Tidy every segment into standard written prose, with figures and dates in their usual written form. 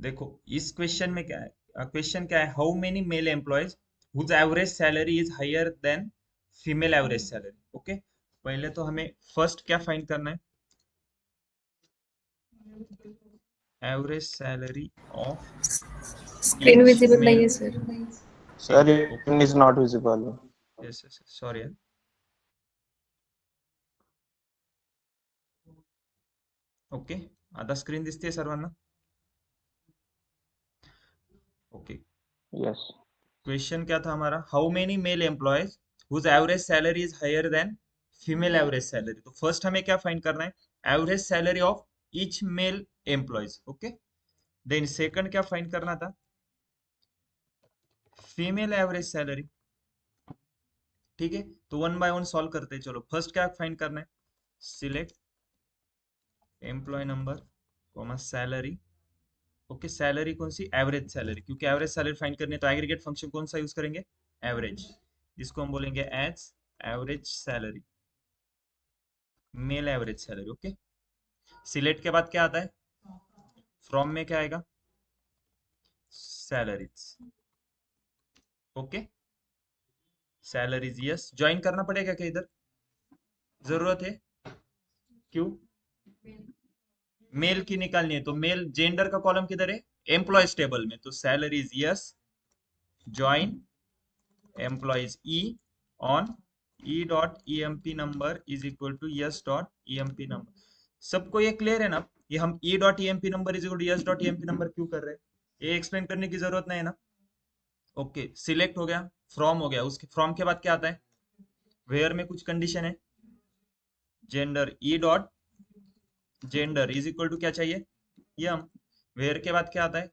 देखो इस क्वेश्चन में क्या है, क्वेश्चन क्या है, how many male employees whose average salary is higher than female average salary. Okay, पहले तो हमें फर्स्ट क्या फाइंड करना है, average salary of screen each visible नहीं मेल। है सर। ठीक Sir, है, okay, it is not visible. Yes yes, sorry, okay, आता स्क्रीन दिसते सर्वांना? Okay, Yes. क्वेश्चन क्या था हमारा, how many male employees whose average salary is higher than female average salary. तो फर्स्ट हमें क्या फाइंड करना है, average salary of each male employees. Okay, then second क्या फाइंड करना था, फीमेल एवरेज सैलरी। ठीक है, तो वन बाय वन सॉल्व करते हैं। चलो फर्स्ट क्या फाइंड करना है, select employee number comma salary. Okay, salary कौन सी, एवरेज सैलरी, क्योंकि एवरेज सैलरी फाइंड करनी है तो एग्रीगेट फंक्शन कौन सा यूज करेंगे, एवरेज। इसको हम बोलेंगे as average salary, male average salary. Okay, select के बाद क्या आता है, फ्रॉम में क्या आएगा, salaries. Okay, salaries, yes, join करना पड़ेगा क्या इधर, जरूरत है, क्यों, मेल की निकालनी है तो मेल जेंडर का कॉलम किधर है, एम्प्लॉयज टेबल में, तो salaries yes, join employees E on E dot E M P number is equal to yes dot E M P number. सबको ये क्लियर है ना, ये हम E dot E M P number is equal to yes dot E M P number क्यों कर रहे हैं, ये एक्सप्लेन करने की जरूरत नहीं है ना। ओके, सिलेक्ट हो गया, फ्रॉम हो गया, उसके फ्रॉम के बाद क्या आता है, वेयर में कुछ कंडीशन है, gender E dot gender is equal to क्या चाहिए, यम। वेयर के बाद क्या आता है,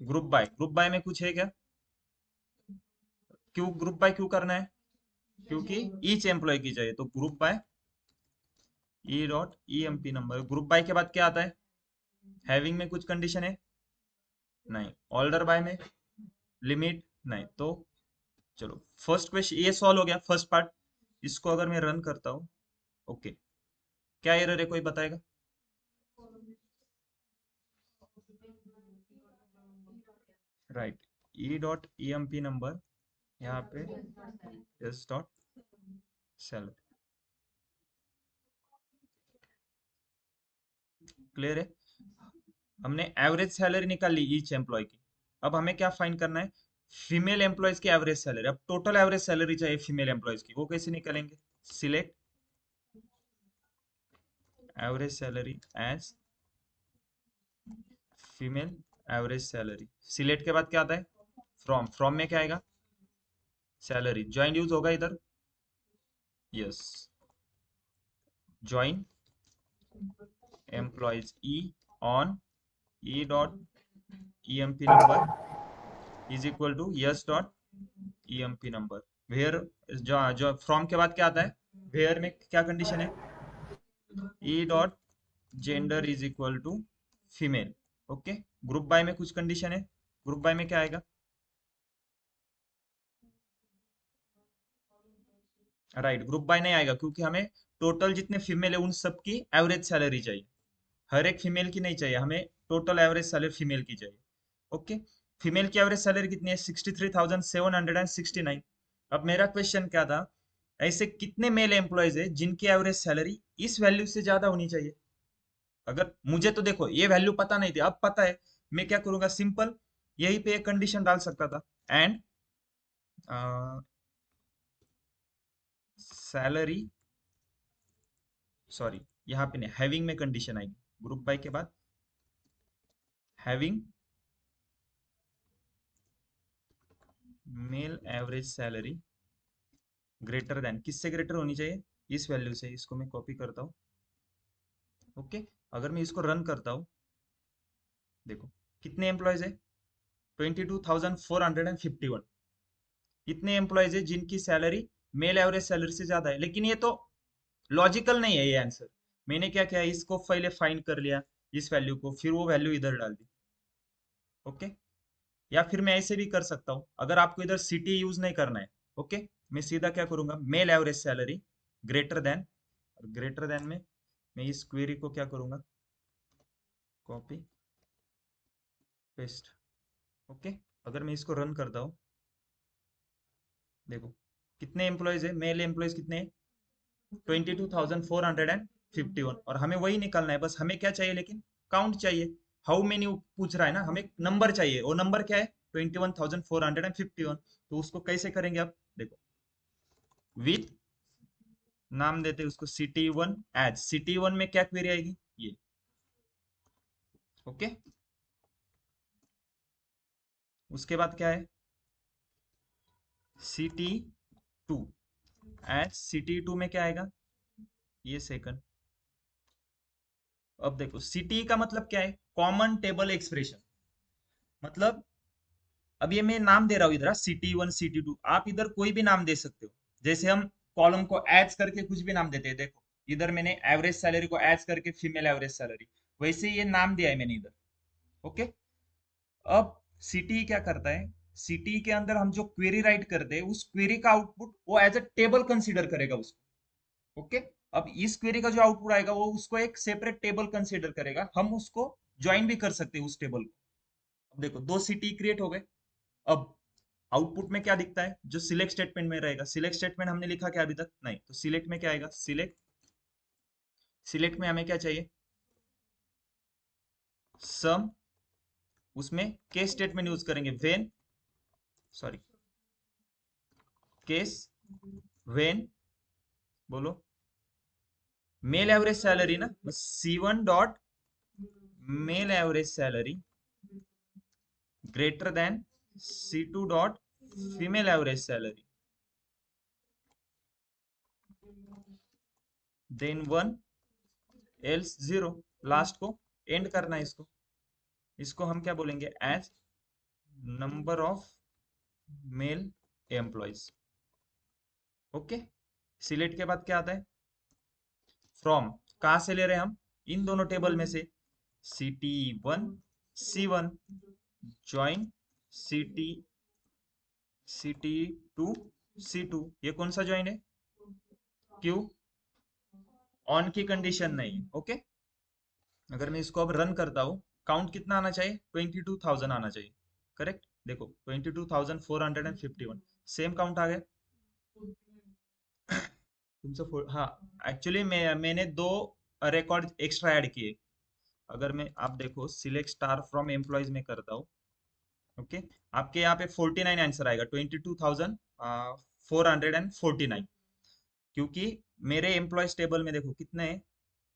ग्रुप बाय में कुछ है क्या, क्यों ग्रुप बाय क्यों करना है, क्योंकि ईच एम्प्लॉय की चाहिए, तो group by E dot E M P number. Group by के बाद क्या आता है, हैविंग में कुछ कंडीशन है, नहीं। ऑर्डर बाय में लिमिट, नहीं। तो चलो फर्स्ट क्वेश्चन ये सॉल्व हो गया, फर्स्ट पार्ट। इसको अगर मैं रन करता हूँ, ओके, क्या एरर है कोई बताएगा, right, E dot E M P number यहाँ पे एस डॉट सैलरी, क्लियर है। हमने एवरेज सैलरी निकाल ली ईच एम्प्लॉय की, अब हमें क्या फाइंड करना है, फीमेल एम्प्लॉयज की एवरेज सैलरी। अब टोटल एवरेज सैलरी चाहिए फीमेल एम्प्लॉयज की, वो कैसे निकालेंगे, select average salary as female average salary. Select के बाद क्या आता है, फ्रॉम में क्या आएगा, सैलरी, ज्वाइन यूज होगा इधर, yes, join employees E on E dot E M P number is equal to yes dot E M P number. Where, जो फ्रॉम के बाद क्या आता है, वेयर में क्या कंडीशन है, E dot gender is equal to female. Okay, group by में कुछ कंडीशन है, ग्रुप बाय में क्या आएगा, राइट, ग्रुप बाय नहीं आएगा क्योंकि हमें टोटल जितने फीमेल है उन सबकी एवरेज सैलरी चाहिए, हर एक फीमेल की नहीं चाहिए हमें, टोटल एवरेज सैलरी फीमेल की चाहिए। ओके, फीमेल की एवरेज सैलरी कितनी है, 63,769। अब मेरा क्वेश्चन क्या था, ऐसे कितने मेल एम्प्लॉयज है जिनकी एवरेज सैलरी इस वैल्यू से ज्यादा होनी चाहिए। अगर मुझे तो देखो ये वैल्यू पता नहीं थी, अब पता है, मैं क्या करूंगा, सिंपल यहीं पे एक कंडीशन डाल सकता था, एंड सैलरी, सॉरी यहाँ पे नहीं, हैविंग में कंडीशन आएगी, ग्रुप बाय के बाद having male average salary greater than, किससे ग्रेटर होनी चाहिए, इस वैल्यू से। इसको मैं कॉपी करता हूँ। ओके, अगर मैं इसको रन करता हूँ, देखो कितने एम्प्लॉयज है, 22,451। कितने एम्प्लॉयज है जिनकी सैलरी मेल एवरेज सैलरी से ज्यादा है, लेकिन ये तो लॉजिकल नहीं है ये आंसर। मैंने क्या किया, इसको पहले फाइंड कर लिया इस वैल्यू को, फिर वो वैल्यू इधर डाल दी। ओके, या फिर मैं ऐसे भी कर सकता हूँ, अगर आपको इधर सिटी यूज नहीं करना है, ओके, मैं सीधा क्या करूंगा, male average salary greater than, greater than में मैं इस क्वेरी को क्या करूंगा, कॉपी पेस्ट। ओके, अगर मैं इसको रन करता हूँ, देखो कितने एम्प्लॉयज है, मेल एम्प्लॉयज कितने हैं, 22,451, और हमें वही निकालना है, बस हमें क्या चाहिए, लेकिन काउंट चाहिए। हाउ मेनी पूछ रहा है ना, हमें नंबर चाहिए, वो नंबर क्या है, 21,451। तो उसको कैसे करेंगे आप, देखो विथ, नाम देते हैं उसको सिटी1 एज, सिटी1 में क्या क्वेरी आएगी, ये। ओके, उसके बाद क्या है, सिटी2 एज, सिटी2 में क्या आएगा, ये सेकंड। अब देखो सिटी का मतलब क्या है, कॉमन टेबल एक्सप्रेशन, मतलब अब ये मैं नाम दे रहा हूँ इधर, सिटी1 सिटी2, आप इधर कोई भी नाम दे सकते हो। जैसे हम कॉलम को एड्स करके कुछ भी नाम देते हैं, देखो इधर मैंने एवरेज सैलरी को एड्स करके फीमेल एवरेज सैलरी, वैसे ये नाम दिया है मैंने इधर। ओके, अब सिटी क्या करता है, सिटी के अंदर हम जो क्वेरी राइट करते हैं, उस क्वेरी का आउटपुट वो एज अ टेबल कंसीडर करेगा उसको। ओके, अब इस क्वेरी का जो आउटपुट आएगा वो उसको एक सेपरेट टेबल कंसीडर करेगा, हम उसको ज्वाइन भी कर सकते हैं उस टेबल को। अब देखो दो सिटी क्रिएट हो गए। अब आउटपुट में क्या दिखता है, जो सिलेक्ट स्टेटमेंट में रहेगा, सिलेक्ट स्टेटमेंट हमने लिखा क्या अभी तक, नहीं, तो सिलेक्ट में क्या आएगा, सिलेक्ट, सिलेक्ट में हमें क्या चाहिए, सम, उसमें केस स्टेटमेंट यूज करेंगे, व्हेन, सॉरी, केस व्हेन, बोलो, मेल एवरेज सैलरी ना, C1 dot male average salary greater than C2 dot female average salary, then 1 else 0, last को एंड करना है इसको। इसको हम क्या बोलेंगे, as number of male employees. Okay, select के बाद क्या आता है, फ्रॉम, कहां से ले रहे हैं हम, इन दोनों टेबल में से, CT1 C1 join city CT2 C2, ये कौन सा ज्वाइन है, क्यों, ऑन की कंडीशन नहीं। ओके, अगर मैं इसको अब रन करता हूँ, काउंट कितना आना चाहिए, 22,000 आना चाहिए, करेक्ट, देखो 22,451, सेम काउंट आ गया तुमसे हाँ, एक्चुअली मैंने दो रिकॉर्ड एक्स्ट्रा ऐड किए। अगर मैं, आप देखो सिलेक्ट स्टार फ्रॉम एम्प्लॉयज में करता हूँ, ओके, आपके यहाँ पे 49 आंसर आएगा, 22,449, क्योंकि मेरे एम्प्लॉयज टेबल में देखो कितने हैं,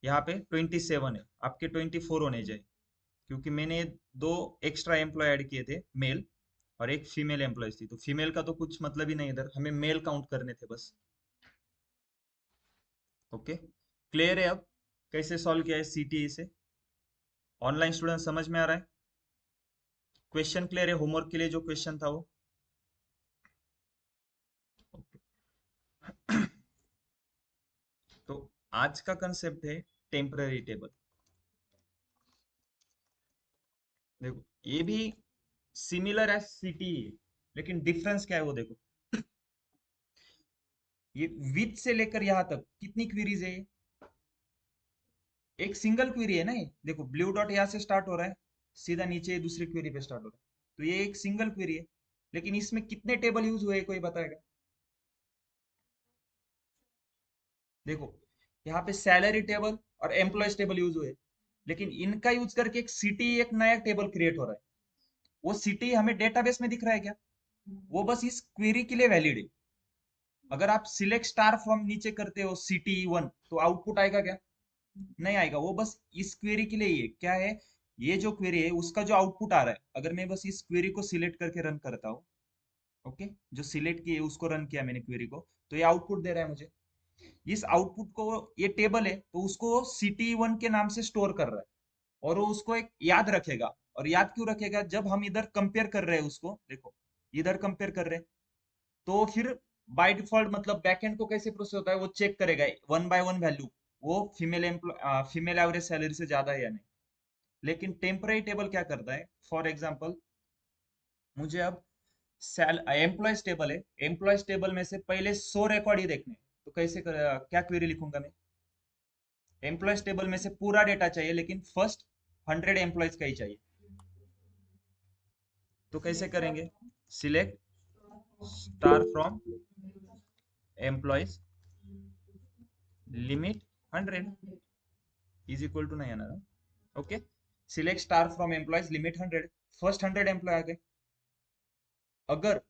यहाँ पे 27 है, आपके 24 होने चाहिए, क्योंकि मैंने दो एक्स्ट्रा एम्प्लॉय ऐड किए थे, मेल, और एक फीमेल एम्प्लॉयज थी, तो फीमेल का तो कुछ मतलब ही नहीं, इधर हमें मेल काउंट करने थे बस। ओके, क्लियर है अब कैसे सॉल्व किया है सीटीई से, ऑनलाइन स्टूडेंट समझ में आ रहा है, क्वेश्चन क्लियर है, होमवर्क के लिए जो क्वेश्चन था वो। तो आज का कंसेप्ट है टेम्पररी टेबल। देखो ये भी सिमिलर है सीटीई, लेकिन डिफरेंस क्या है वो देखो, ये विथ से लेकर यहां तक कितनी क्वेरीज है ये, एक सिंगल क्वेरी है ना ये, देखो ब्लू डॉट यहाँ से स्टार्ट हो रहा है, सीधा नीचे दूसरी क्वेरी पे स्टार्ट हो रहा है, तो ये एक सिंगल क्वेरी है, लेकिन इसमें कितने टेबल यूज हुए कोई बताएगा, देखो यहाँ पे सैलरी टेबल और एम्प्लॉयज टेबल यूज हुए, लेकिन इनका यूज करके एक सिटी, एक नया टेबल क्रिएट हो रहा है, वो सिटी हमें डेटाबेस में दिख रहा है क्या, वो बस इस क्वेरी के लिए वैलिड है। अगर आप सिलेक्ट स्टार फ्रॉम नीचे करते हो CT1, तो आउटपुट आएगा क्या, नहीं आएगा, वो बस इस क्वेरी के लिए ही है, क्या है, ये जो क्वेरी है उसका जो आउटपुट आ रहा है, अगर मैं बस इस क्वेरी को सिलेक्ट करके रन करता हूँ, ओके, जो सिलेक्ट किए उसको रन किया मैंने क्वेरी को, तो ये आउटपुट दे रहा है मुझे, इस आउटपुट को, ये टेबल है तो उसको CT1 के नाम से स्टोर कर रहा है, और वो उसको एक याद रखेगा, और याद क्यों रखेगा, जब हम इधर कंपेयर कर रहे हैं उसको, देखो इधर कंपेयर कर रहे हैं, तो फिर बाय डिफॉल्ट मतलब बैकएंड को कैसे प्रोसेस होता है, वो चेक करेगा वन बाय वन वैल्यू, वो फीमेल एवरेज सैलरी से ज्यादा है या नहीं। लेकिन टेम्पररी टेबल क्या करता है, फॉर एग्जाम्पल मुझे अब एम्प्लॉयज टेबल है, एम्प्लॉयज टेबल में से पहले 100 रिकॉर्ड ही देखने हैं, तो कैसे क्या क्वेरी लिखूंगा मैं, एम्प्लॉयज टेबल में से पूरा डेटा चाहिए, लेकिन फर्स्ट 100 एम्प्लॉयज का ही चाहिए, तो कैसे करेंगे? Select star from employees limit 100 is equal to नहीं आना। Okay, select star from employees limit 100, first 100 employee आ गए। अगर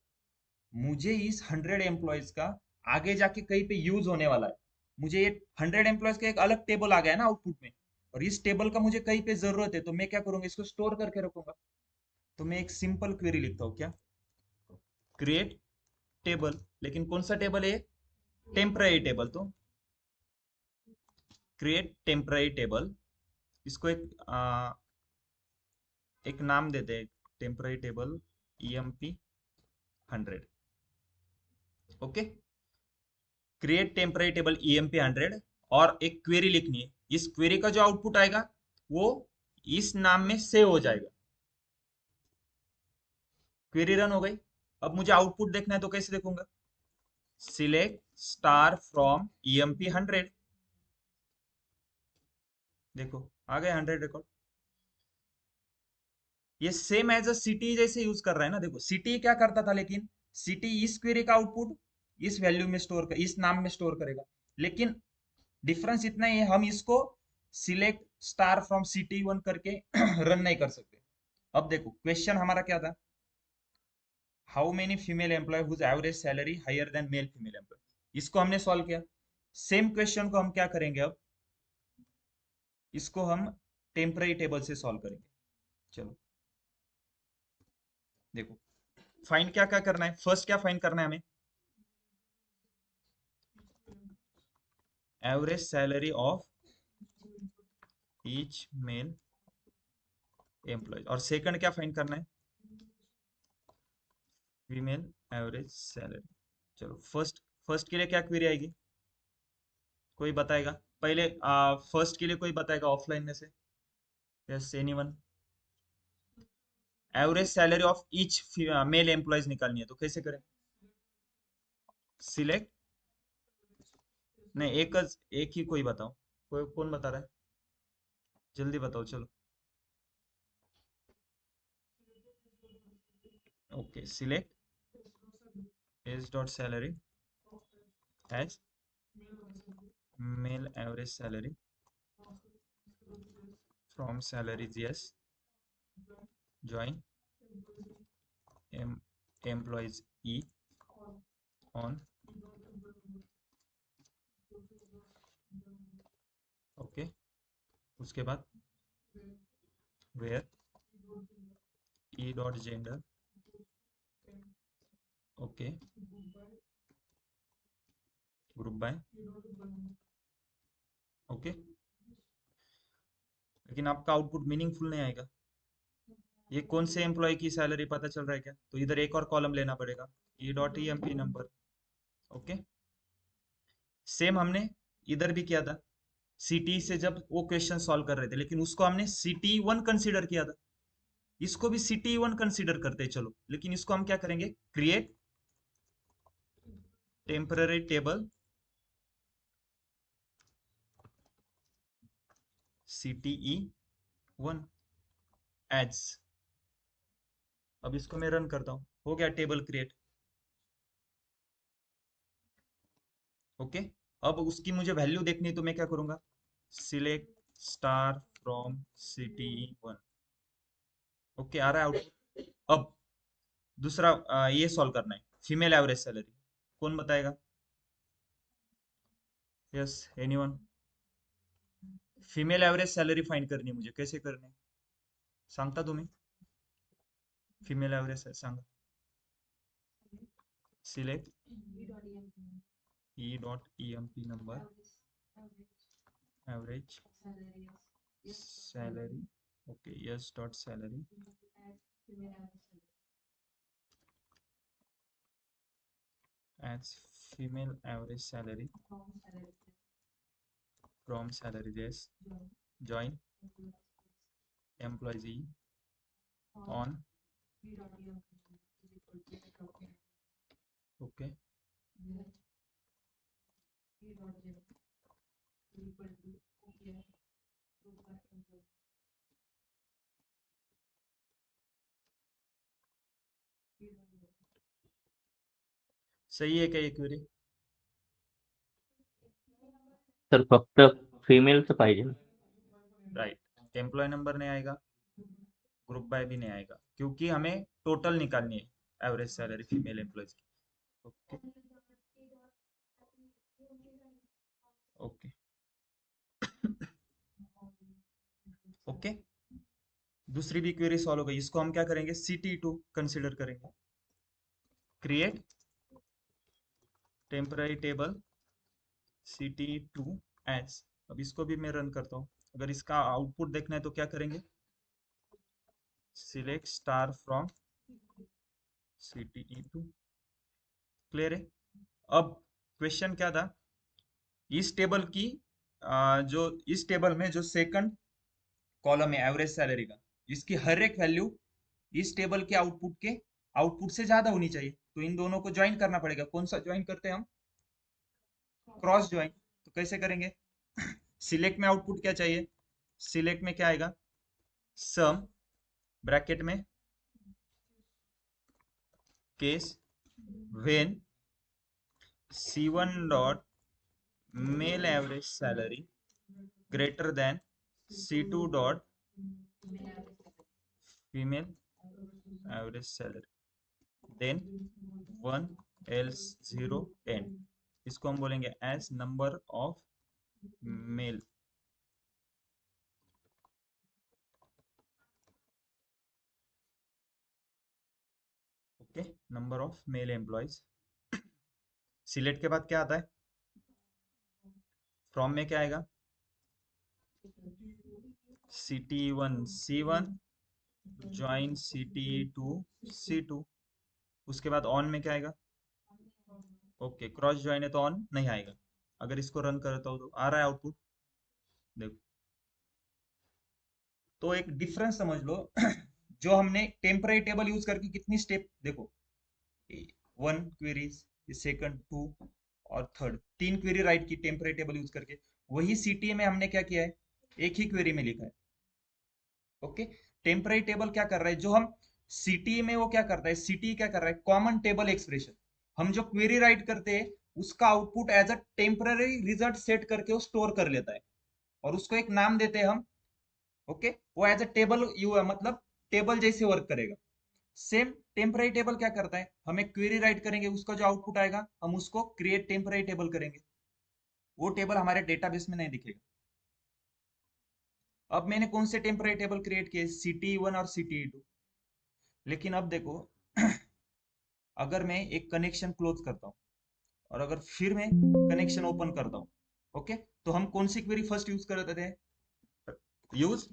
मुझे इस 100 एम्प्लॉयज का आगे जाके कहीं पे यूज होने वाला है, मुझे ये 100 एम्प्लॉयज का एक अलग टेबल आ गया है ना आउटपुट में, और इस टेबल का मुझे कहीं पे जरूरत है, तो मैं क्या करूंगा, इसको स्टोर करके रखूंगा। तो मैं एक सिंपल क्वेरी लिखता हूँ, क्या? क्रिएट टेबल, लेकिन कौन सा टेबल है? Temporary table. तो क्रिएट टेम्पररी टेबल, इसको एक नाम देते हैं, temporary table emp 100। Okay, create temporary table emp 100, और एक क्वेरी लिखनी है। इस क्वेरी का जो आउटपुट आएगा वो इस नाम में सेव हो जाएगा। क्वेरी रन हो गई। अब मुझे आउटपुट देखना है, तो कैसे देखूंगा? सिलेक्ट स्टार फ्रॉम emp 100, देखो आ गए 100 रिकॉर्ड। ये सेम एज अ सिटी जैसे यूज कर रहा है ना। देखो सिटी क्या करता था, लेकिन सिटी इस क्वेरी का आउटपुट इस वैल्यू में स्टोर कर, इस नाम में स्टोर करेगा। लेकिन डिफरेंस इतना ही है, हम इसको select star from city one करके रन नहीं कर सकते। अब देखो क्वेश्चन हमारा क्या था, how many female employee whose average salary higher than male female employee, इसको हमने सॉल्व किया। सेम क्वेश्चन को हम क्या करेंगे अब, इसको हम टेम्पररी टेबल से सॉल्व करेंगे। चलो देखो, फाइंड क्या क्या करना है, फर्स्ट क्या फाइंड करना है हमें? Average salary of each male employee, और सेकंड क्या फाइंड करना है? Female average salary. चलो फर्स्ट, फर्स्ट के लिए क्या क्वेरी आएगी, कोई बताएगा? पहले फर्स्ट के लिए कोई बताएगा ऑफलाइन में से? Yes, anyone? Average salary of each male employees निकालनी है, तो कैसे करें? सिलेक्ट, नहीं एक ही कोई बताओ, कोई कौन बता रहा है? जल्दी बताओ चलो। Okay, select as dot salary as male average salary from salaries, yes, join employees E on. Okay, उसके बाद where e dot gender, okay, group by, okay. लेकिन आपका आउटपुट मीनिंगफुल नहीं आएगा। ये कौन से एम्प्लॉय की सैलरी पता चल रहा है क्या? तो इधर एक और कॉलम लेना पड़ेगा, e dot E M P number. Okay, same हमने इधर भी किया था, सिटी से जब वो क्वेश्चन सॉल्व कर रहे थे, लेकिन उसको हमने सिटी वन कंसीडर किया था। इसको भी सिटी वन कंसीडर करते हैं, चलो, लेकिन इसको हम क्या करेंगे? Create temporary table CTE 1 as. अब इसको मैं रन करता हूँ, हो गया टेबल क्रिएट। ओके, अब उसकी मुझे वैल्यू देखनी है, तो मैं क्या करूंगा? Select star from CTE 1। Okay, आ रहा है आउटपुट। अब दूसरा ये सॉल्व करना है, फीमेल एवरेज सैलरी। कौन बताएगा? Yes, anyone? Female average salary find करनी आहे मुझे, कैसे करणे? सांगता तुम्ही? फीमेल एवरेज सांगा. Select e dot emp number average salary, okay, s dot salary as female average salary from salary, yes, join employee on, okay, सही है क्या ये क्वेरी? सर फक्त फिमेलचं पाहिजे ना. राइट, एम्प्लॉय नंबर नहीं आएगा, ग्रुप बाय भी नहीं आएगा, क्योंकि हमें टोटल निकालनी है एवरेज सैलरी फीमेल एम्प्लॉयज की। Okay okay okay. दूसरी भी क्वेरी सॉल्व हो गई, इसको हम क्या करेंगे, CT2 कंसिडर करेंगे। Create temporary table CT2 as. अब इसको भी मैं रन करता हूँ। अगर इसका आउटपुट देखना है तो क्या करेंगे, select star from CTE2। Clear है? अब क्वेश्चन क्या था, इस टेबल की जो इस टेबल में जो सेकंड कॉलम है एवरेज सैलरी का, इसकी हर एक वैल्यू इस टेबल के आउटपुट से ज्यादा होनी चाहिए। तो इन दोनों को ज्वाइन करना पड़ेगा। कौन सा ज्वाइन करते हैं हम, क्रॉस ज्वाइन। तो कैसे करेंगे, सिलेक्ट में आउटपुट क्या चाहिए, सिलेक्ट में क्या आएगा, सम ब्रैकेट में case when C1 dot male average salary greater than C2 dot female average salary then 1 else 0 end. इसको हम बोलेंगे as number of male. Okay, number of male employees. Select के बाद क्या आता है, फ्रॉम में क्या आएगा, CT1 C1 join CT2 C2। उसके बाद ऑन में क्या आएगा, ओके क्रॉस ज्वाइन है तो ऑन नहीं आएगा। अगर इसको रन करता हूँ तो आ रहा है आउटपुट, देखो। तो एक डिफरेंस समझ लो जो हमने टेम्पररी टेबल यूज करके कितनी स्टेप देखो, 1 क्वेरीज, सेकंड 2 और थर्ड, 3 क्वेरी राइट की टेम्पररी टेबल यूज करके। वही CTA में हमने क्या किया है, एक ही क्वेरी में लिखा है। ओके, टेम्पररी टेबल क्या कर रहा है, जो हम CTE में वो क्या करता है, CTE क्या कर रहा है, कॉमन टेबल एक्सप्रेशन। हम जो क्वेरी राइट करते हैं उसका output as a temporary result set करके वो स्टोर कर लेता है, और उसको एक नाम देते हैं हम। ओके, वो एज अ टेबल यू मतलब टेबल जैसे वर्क करेगा। सेम टेम्पररी टेबल क्या करता है, हम एक क्वेरी राइट करेंगे, उसका जो आउटपुट आएगा हम उसको क्रिएट टेम्पररी टेबल करेंगे, वो टेबल हमारे डेटाबेस में नहीं दिखेगा। अब मैंने कौन से टेम्पररी टेबल क्रिएट किए, CTE1 और CTE2। लेकिन अब देखो अगर मैं एक कनेक्शन क्लोज करता हूँ और अगर फिर मैं कनेक्शन ओपन करता हूँ, ओके, तो हम कौन सी क्वेरी फर्स्ट यूज करते थे, यूज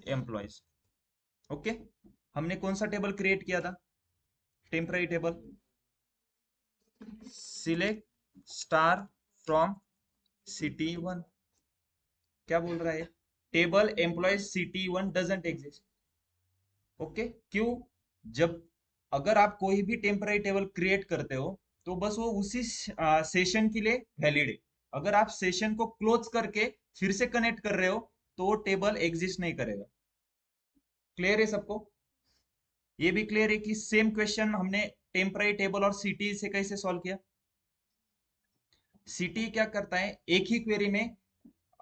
एम्प्लॉयज। ओके, हमने कौन सा टेबल क्रिएट किया था, temporary table, select star from CTE1। क्या बोल रहा है, table employees CTE1 doesn't exist. Okay, क्यों, जब अगर आप कोई भी टेम्पररी टेबल क्रिएट करते हो तो बस वो उसी सेशन के लिए वैलिड है। अगर आप सेशन को क्लोज करके फिर से कनेक्ट कर रहे हो तो वो टेबल एग्जिस्ट नहीं करेगा। क्लियर है सबको? ये भी क्लियर है कि सेम क्वेश्चन हमने टेम्पररी टेबल और CTE से कैसे सॉल्व किया। CTE क्या करता है, एक ही क्वेरी में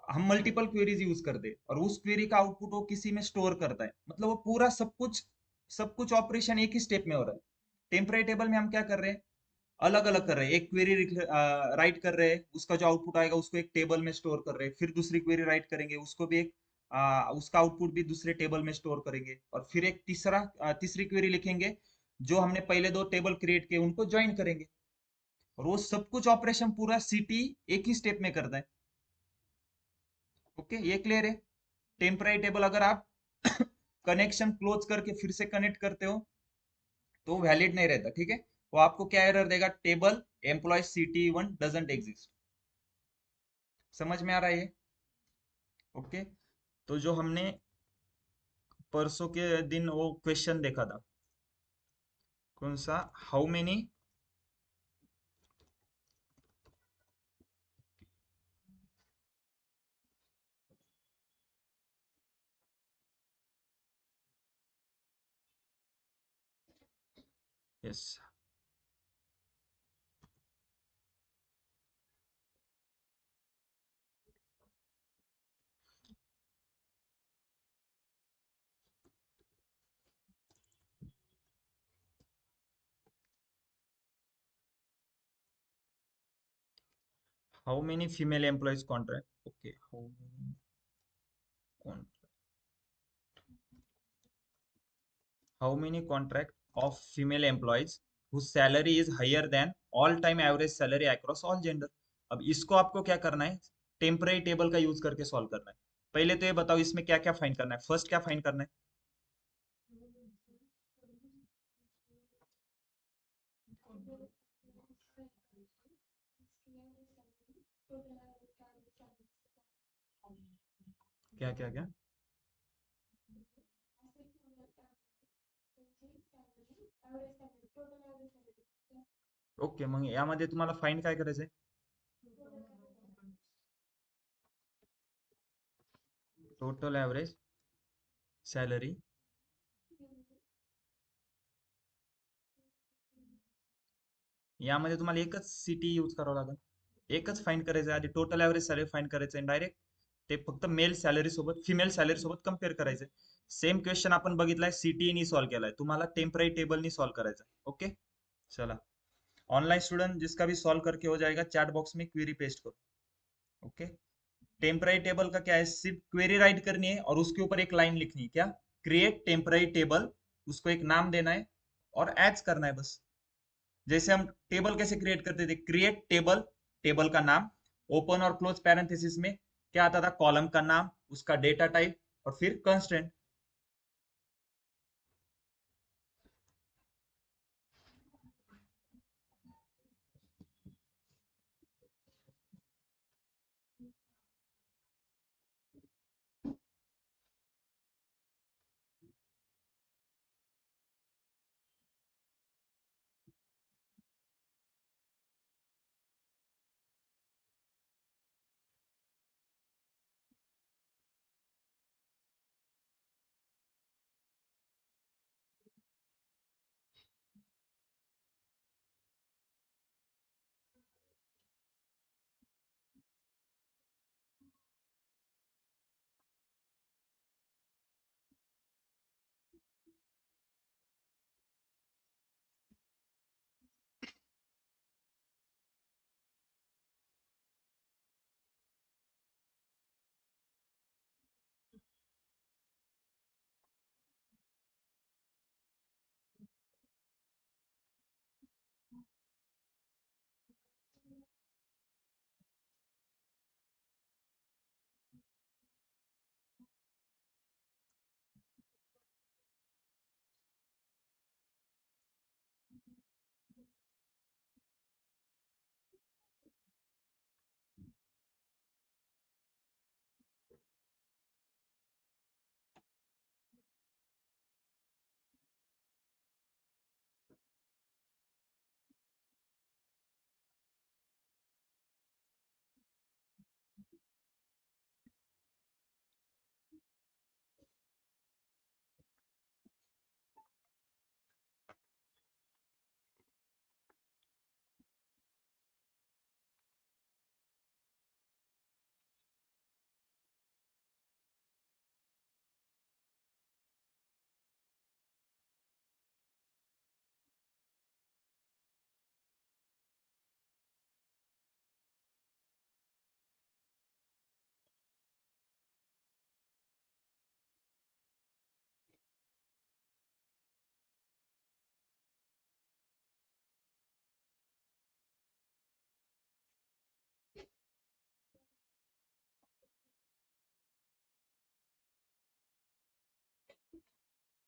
हम मल्टीपल क्वेरीज यूज करते हैं और उस क्वेरी का आउटपुट वो किसी में स्टोर करता है, मतलब वो पूरा सब कुछ ऑपरेशन एक ही स्टेप में हो रहा है। टेम्पररी टेबल में हम क्या कर रहे हैं, अलग अलग कर रहे हैं, एक क्वेरी राइट कर रहे हैं, उसका जो आउटपुट आएगा उसको एक टेबल में स्टोर कर रहे हैं, फिर दूसरी क्वेरी राइट करेंगे, उसको भी उसका आउटपुट भी दूसरे टेबल में स्टोर करेंगे, और फिर एक तीसरी क्वेरी लिखेंगे, जो हमने पहले 2 टेबल क्रिएट किए उनको ज्वाइन करेंगे, और वो सब कुछ ऑपरेशन पूरा CT एक ही स्टेप में करता है। ओके, ये क्लियर है? टेम्पररी टेबल अगर आप कनेक्शन क्लोज करके फिर से कनेक्ट करते हो तो वैलिड नहीं रहता, ठीक है। वो आपको क्या एरर देगा, table employ CTE1 doesn't exist. समझ में आ रहा है ये? ओके, तो जो हमने परसों के दिन वो क्वेश्चन देखा था, कौन सा, how many yes How many female employees contract? Okay, how many contract? How many contract of female employees whose salary is higher than all time average salary across all gender? अब इसको आपको क्या करना है? टेम्पररी टेबल का use करके solve करना है. पहले तो ये बताओ इसमें क्या क्या फाइंड करना है. फर्स्ट क्या फाइंड करना है? क्या क्या क्या? ओके, मग यामध्ये तुम्हाला फाइंड काय करायचंय? टोटल ॲव्हरेज सॅलरी यामध्ये तुम्हाला एकच सिटी यूज करावं लागेल. एकच फाइंड करायचं आहे. आधी टोटल ॲव्हरेज सॅलरी फाइंड करायचं आहे डायरेक्ट ते फक्त मेल सॅलरी सोबत फिमेल सॅलरी सोबत कम्पेअर करायचंय. सेम क्वेश्चन आपण बघितलाय सिटीनी सॉल्व केलाय. तुम्हाला टेम्पररी टेबलनी सॉल्व करायचं. ओके, चला. ऑनलाइन स्टूडेंट जिसका भी सॉल्व करके हो जाएगा चैट बॉक्स में क्वेरी पेस्ट करो. ओके, टेम्पररी टेबल का क्या है? सिर्फ क्वेरी राइट करनी है और उसके ऊपर एक लाइन लिखनी है. क्या? Create temporary table. उसको एक नाम देना है और एड्स करना है बस. जैसे हम टेबल कैसे क्रिएट करते थे? क्रिएट टेबल, टेबल का नाम, ओपन और क्लोज पैरेंथेसिस में क्या आता था? कॉलम का नाम, उसका डेटा टाइप और फिर कंस्टेंट.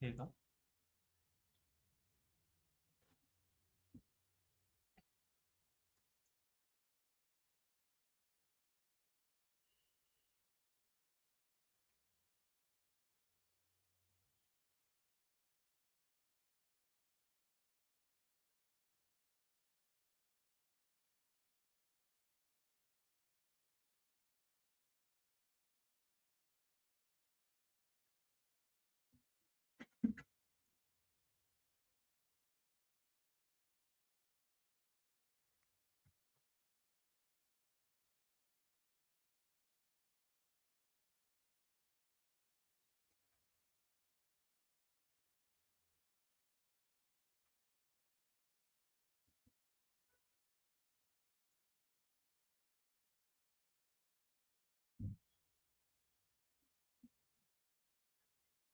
हे का?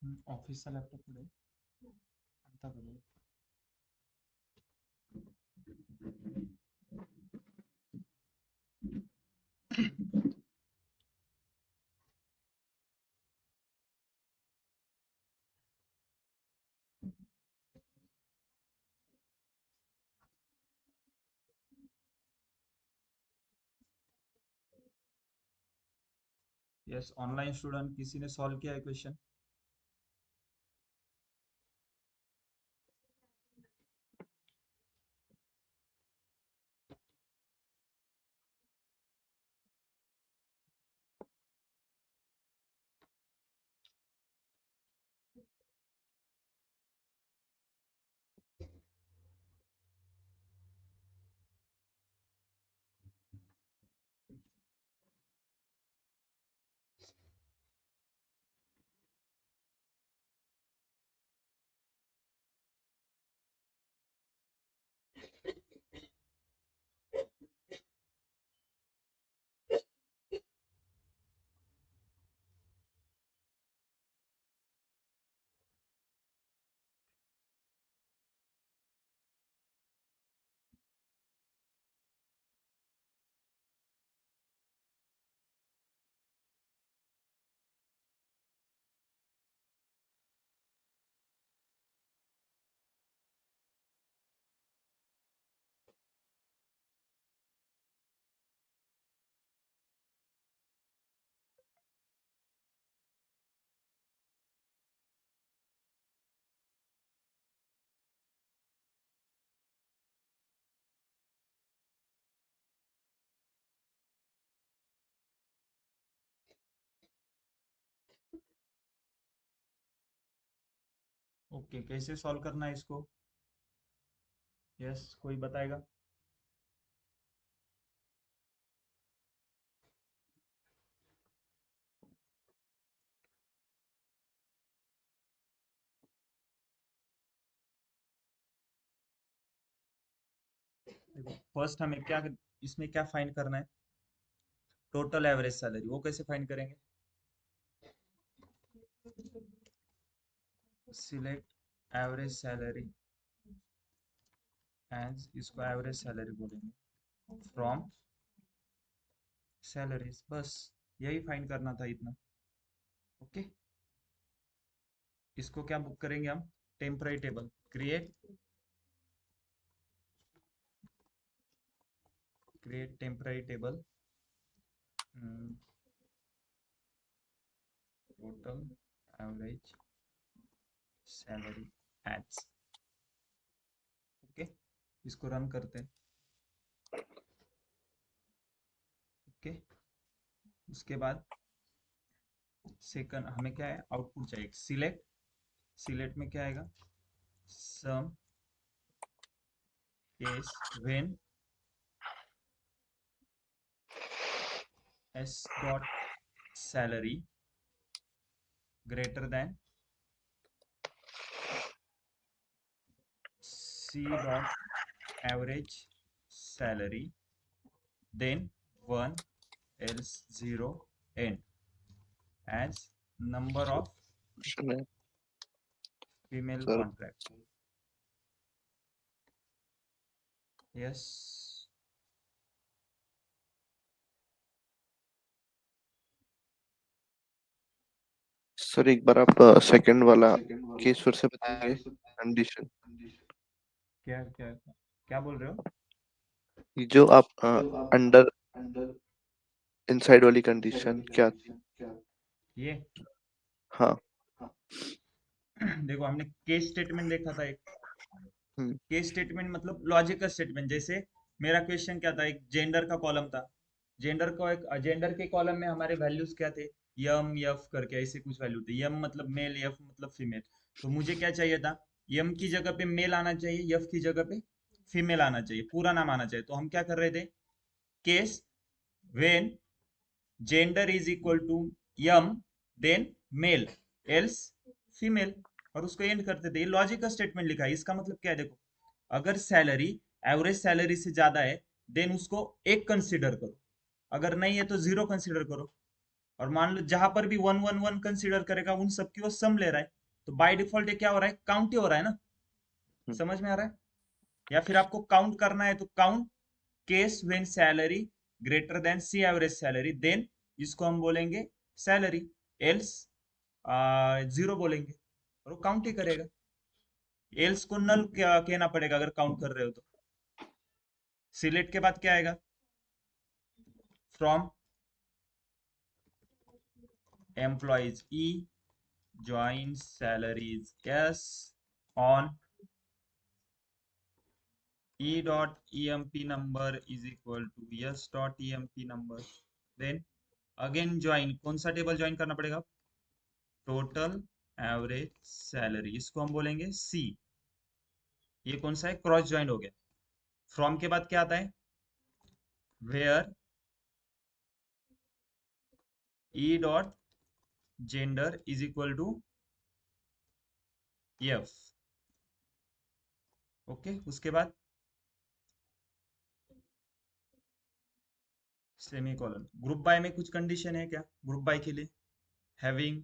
ऑफिसचा लॅपटॉप पुढे आता बघू. यस, ऑनलाइन स्टूडेंट किसी ने सॉल्व किया है क्वेश्चन? ओके, कैसे सॉल्व करना है इसको? यस, कोई बताएगा? देखो, फर्स्ट हमें क्या इसमें क्या फाइंड करना है? Total average salary. वो कैसे फाइंड करेंगे? सिलेक्ट एवरेज सैलरी एज, इसको एवरेज सैलरी बोलेंगे, फ्रॉम सैलरीज. बस यही फाइंड करना था इतना. ओके, इसको क्या बुक करेंगे हम? Temporary table. Create temporary table. Total average salary as. Okay, इसको रन करते हैं. ओके, उसके बाद सेकंड हमें क्या है? आउटपुट चाहिए. सिलेक्ट में क्या आएगा? Sum case when s dot salary greater than c dot average salary, then 1 else 0 end, as number of सुने female sir contract. Yes, sir एक बार आप सेकंड वाला केस फिर से बताएंगे कंडीशन क्या क्या क्या बोल रहे हो? ये जो आप अंडर इनसाइड वाली कंडीशन क्या थी? ये हाँ. देखो, हमने केस स्टेटमेंट देखा था. एक हम्म. केस स्टेटमेंट मतलब लॉजिकल स्टेटमेंट. जैसे मेरा क्वेश्चन क्या था? एक जेंडर का कॉलम था. जेंडर के कॉलम में हमारे वैल्यूज क्या थे? यम यफ करके ऐसे कुछ वैल्यू थे. यम मतलब मेल, यफ मतलब फीमेल. तो मुझे क्या चाहिए था? यम की जगह पे मेल आना चाहिए, यफ की जगह पे फीमेल आना चाहिए, पूरा नाम आना चाहिए. तो हम क्या कर रहे थे? Case when gender is equal to M then male else female, और उसको एंड करते थे. ये लॉजिकल स्टेटमेंट लिखा है. इसका मतलब क्या है? देखो, अगर सैलरी एवरेज सैलरी से ज्यादा है, देन उसको एक कंसीडर करो. अगर नहीं है तो जीरो कंसीडर करो. और मान लो जहां पर भी 111 कंसीडर करेगा उन सबकी वो सम ले रहा है, तो बाय डिफॉल्ट ये क्या हो रहा है, काउंट ही हो रहा है ना। समझ में आ रहा है? या फिर आपको काउंट करना है तो count case when salary greater than c average salary, then इसको हम बोलेंगे सैलरी, एल्स जीरो बोलेंगे और वो काउंट ही करेगा। एल्स को नल क्या कहना पड़ेगा अगर काउंट कर रहे हो तो। सिलेक्ट के बाद क्या आएगा, from employees E join salaries yes on e dot emp number is equal to yes dot emp number, then again join, कौन सा टेबल ज्वाइन करना पड़ेगा, टोटल एवरेज सैलरी, इसको हम बोलेंगे सी। ये कौन सा है, क्रॉस ज्वाइन हो गया। फ्रॉम के बाद क्या आता है, where e dot gender is equal to F. Okay, उसके बाद सेमीकोलन। ग्रुप बाय में कुछ कंडीशन है क्या ग्रुप बाय के लिए, हैविंग,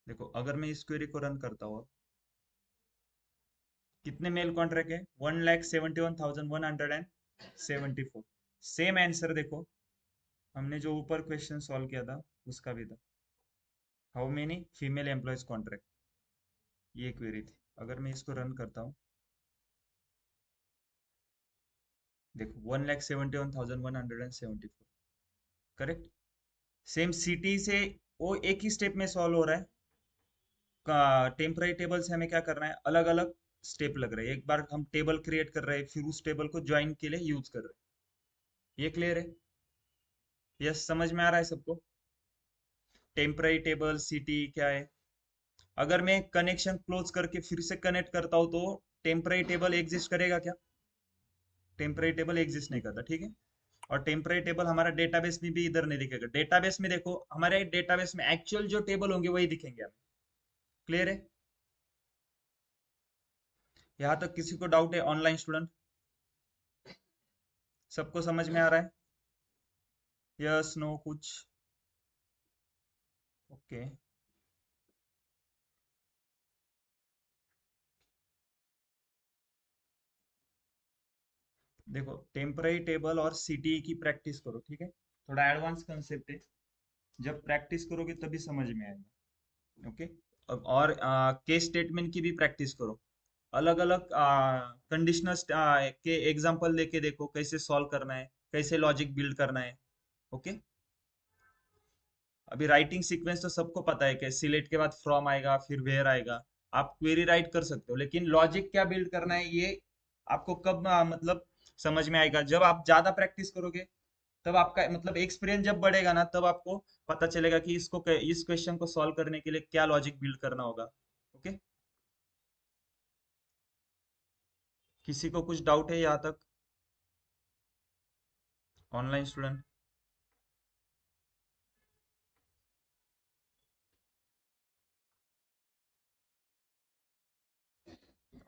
देखो अगर मैं इस क्वेरी को रन करता हूँ, कितने मेल कॉन्ट्रैक्ट है, 1,71,174। सेम आंसर देखो हमने जो ऊपर क्वेश्चन सॉल्व किया था उसका भी था, how many female employees contract, ये क्वेरी थी। अगर मैं इसको रन करता हूँ, देखो 1,71,174, करेक्ट। सेम सिटी से वो एक ही स्टेप में सॉल्व हो रहा है। टेम्पररी टेबल से हमें क्या करना है, अलग अलग स्टेप लग रहे हैं। एक बार हम टेबल क्रिएट कर रहे हैं, फिर उस टेबल को ज्वाइन के लिए यूज कर रहे हैं। ये क्लियर है, यस समझ में आ रहा है सबको। टेम्पररी टेबल सिटी क्या है, अगर मैं कनेक्शन क्लोज करके फिर से कनेक्ट करता हूं तो टेम्पररी टेबल एग्जिस्ट करेगा क्या, टेम्पररी टेबल एग्जिस्ट नहीं करता, ठीक है। और टेम्पररी टेबल हमारा डेटाबेस में भी इधर नहीं दिखेगा। डेटाबेस में देखो हमारे डेटाबेस में एक्चुअल जो टेबल होंगे वही दिखेंगे हमें। क्लियर है, यहाँ तक किसी को डाउट है ऑनलाइन स्टूडेंट, सबको समझ में आ रहा है, यस नो कुछ, ओके। देखो टेम्पररी टेबल और सीटीई की प्रैक्टिस करो, ठीक है, थोड़ा एडवांस कंसेप्ट है, जब प्रैक्टिस करोगे तभी समझ में आएगा। ओके, अब और केस स्टेटमेंट की भी प्रैक्टिस करो, अलग अलग कंडीशनल के एग्जांपल लेके देखो कैसे सॉल्व करना है, कैसे लॉजिक बिल्ड करना है। ओके, अभी राइटिंग सीक्वेंस तो सबको पता है कि सिलेक्ट के बाद फ्रॉम आएगा फिर वेयर आएगा, आप क्वेरी राइट कर सकते हो, लेकिन लॉजिक क्या बिल्ड करना है ये आपको कब मतलब समझ में आएगा, जब आप ज्यादा प्रैक्टिस करोगे, तब आपका मतलब एक्सपीरियंस जब बढ़ेगा ना, तब आपको पता चलेगा कि इस क्वेश्चन को सॉल्व करने के लिए क्या लॉजिक बिल्ड करना होगा। ओके, किसी को कुछ डाउट है यहाँ तक ऑनलाइन स्टूडेंट?